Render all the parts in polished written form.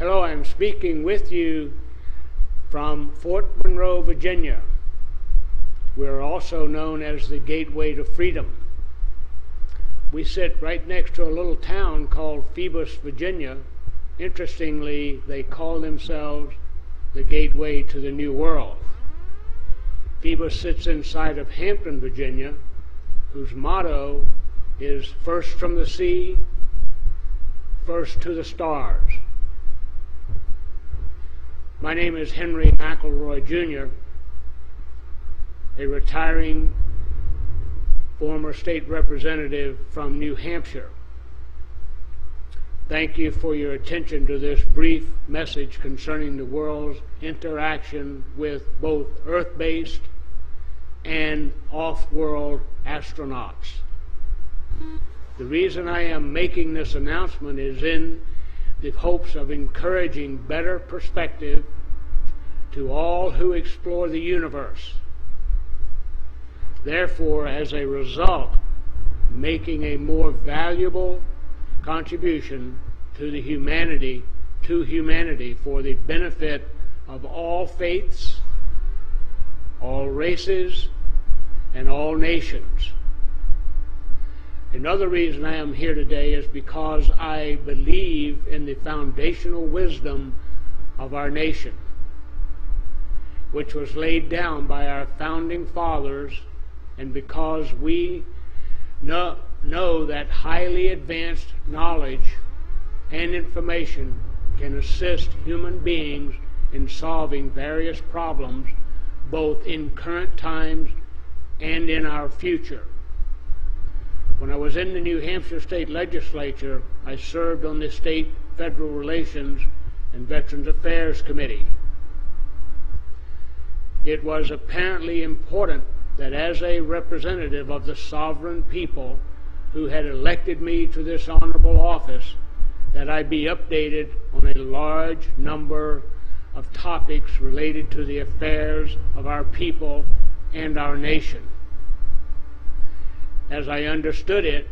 Hello, I'm speaking with you from Fort Monroe, Virginia. We're also known as the Gateway to Freedom. We sit right next to a little town called Phoebus, Virginia. Interestingly, they call themselves the Gateway to the New World. Phoebus sits inside of Hampton, Virginia, whose motto is first from the sea, first to the stars. My name is Henry McElroy, Jr., a retiring former state representative from New Hampshire. Thank you for your attention to this brief message concerning the world's interaction with both Earth-based and off-world astronauts. The reason I am making this announcement is in the hopes of encouraging better perspective to all who explore the universe. Therefore, as a result, making a more valuable contribution to humanity for the benefit of all faiths, all races, and all nations. Another reason I am here today is because I believe in the foundational wisdom of our nation, which was laid down by our founding fathers, and because we know that highly advanced knowledge and information can assist human beings in solving various problems, both in current times and in our future. When I was in the New Hampshire State Legislature, I served on the State Federal Relations and Veterans Affairs Committee. It was apparently important that as a representative of the sovereign people who had elected me to this honorable office, that I be updated on a large number of topics related to the affairs of our people and our nation. As I understood it,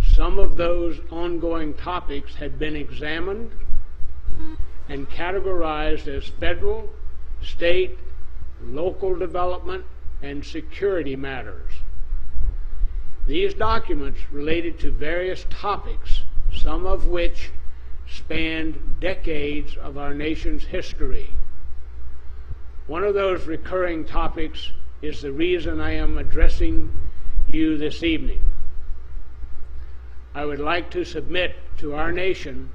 some of those ongoing topics had been examined and categorized as federal, state, local development, and security matters. These documents related to various topics, some of which spanned decades of our nation's history. One of those recurring topics is the reason I am addressing you this evening. I would like to submit to our nation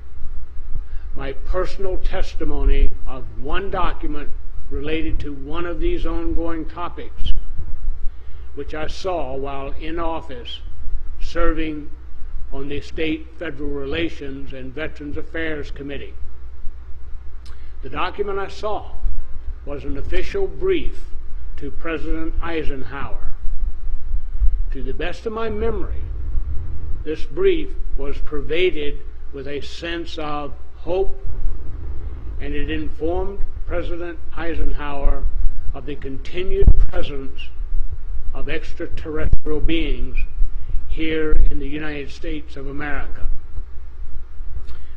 my personal testimony of one document related to one of these ongoing topics, which I saw while in office serving on the State Federal Relations and Veterans Affairs Committee. The document I saw was an official brief to President Eisenhower. To the best of my memory, this brief was pervaded with a sense of hope, and it informed President Eisenhower of the continued presence of extraterrestrial beings here in the United States of America.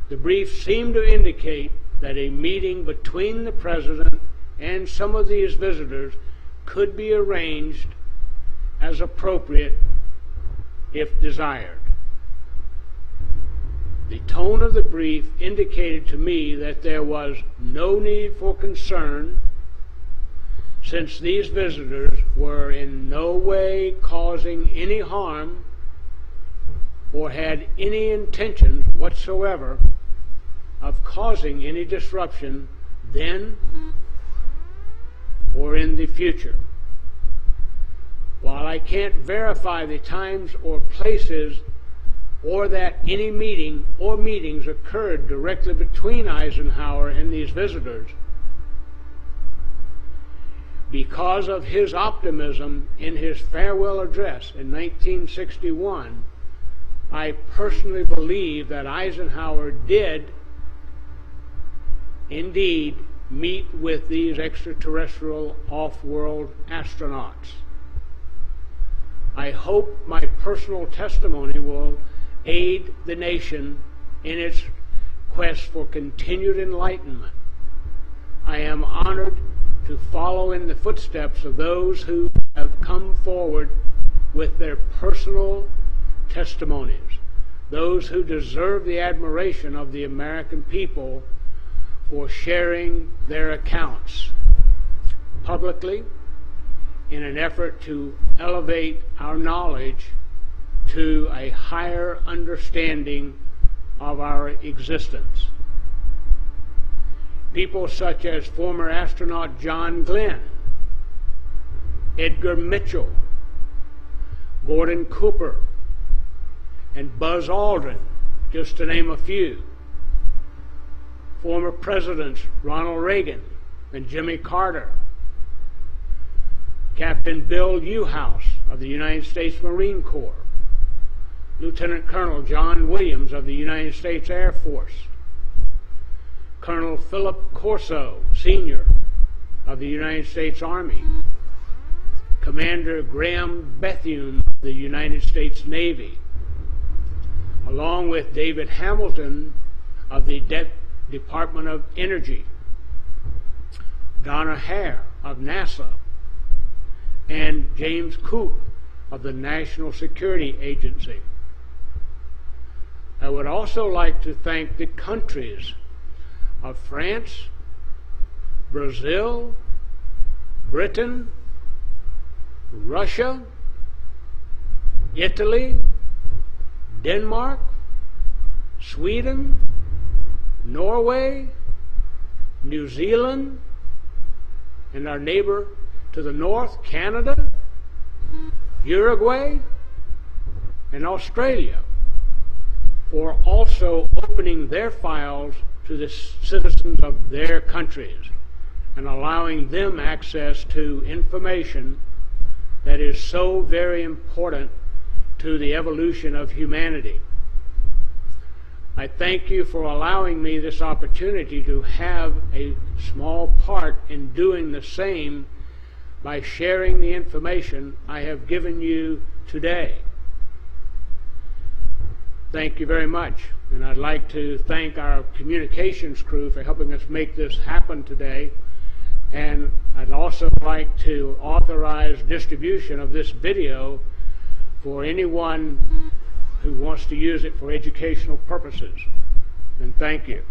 The brief seemed to indicate that a meeting between the President and some of these visitors could be arranged as appropriate if desired. The tone of the brief indicated to me that there was no need for concern, since these visitors were in no way causing any harm or had any intention whatsoever of causing any disruption then or in the future. While I can't verify the times or places or that any meeting or meetings occurred directly between Eisenhower and these visitors, because of his optimism in his farewell address in 1961, I personally believe that Eisenhower did indeed meet with these extraterrestrial off-world astronauts. I hope my personal testimony will aid the nation in its quest for continued enlightenment, I am honored to follow in the footsteps of those who have come forward with their personal testimonies, those who deserve the admiration of the American people for sharing their accounts publicly in an effort to elevate our knowledge to a higher understanding of our existence. People such as former astronaut John Glenn, Edgar Mitchell, Gordon Cooper, and Buzz Aldrin, just to name a few. Former presidents Ronald Reagan and Jimmy Carter, Captain Bill Newhouse of the United States Marine Corps, Lieutenant Colonel John Williams of the United States Air Force, Colonel Philip Corso, Sr. of the United States Army, Commander Graham Bethune of the United States Navy, along with David Hamilton of the Department of Energy, Donna Hare of NASA, and James Coop of the National Security Agency. I would also like to thank the countries of France, Brazil, Britain, Russia, Italy, Denmark, Sweden, Norway, New Zealand, and our neighbor to the north, Canada, Uruguay, and Australia, for also opening their files to the citizens of their countries and allowing them access to information that is so very important to the evolution of humanity. I thank you for allowing me this opportunity to have a small part in doing the same by sharing the information I have given you today. Thank you very much. And I'd like to thank our communications crew for helping us make this happen today. And I'd also like to authorize distribution of this video for anyone who wants to use it for educational purposes. And thank you.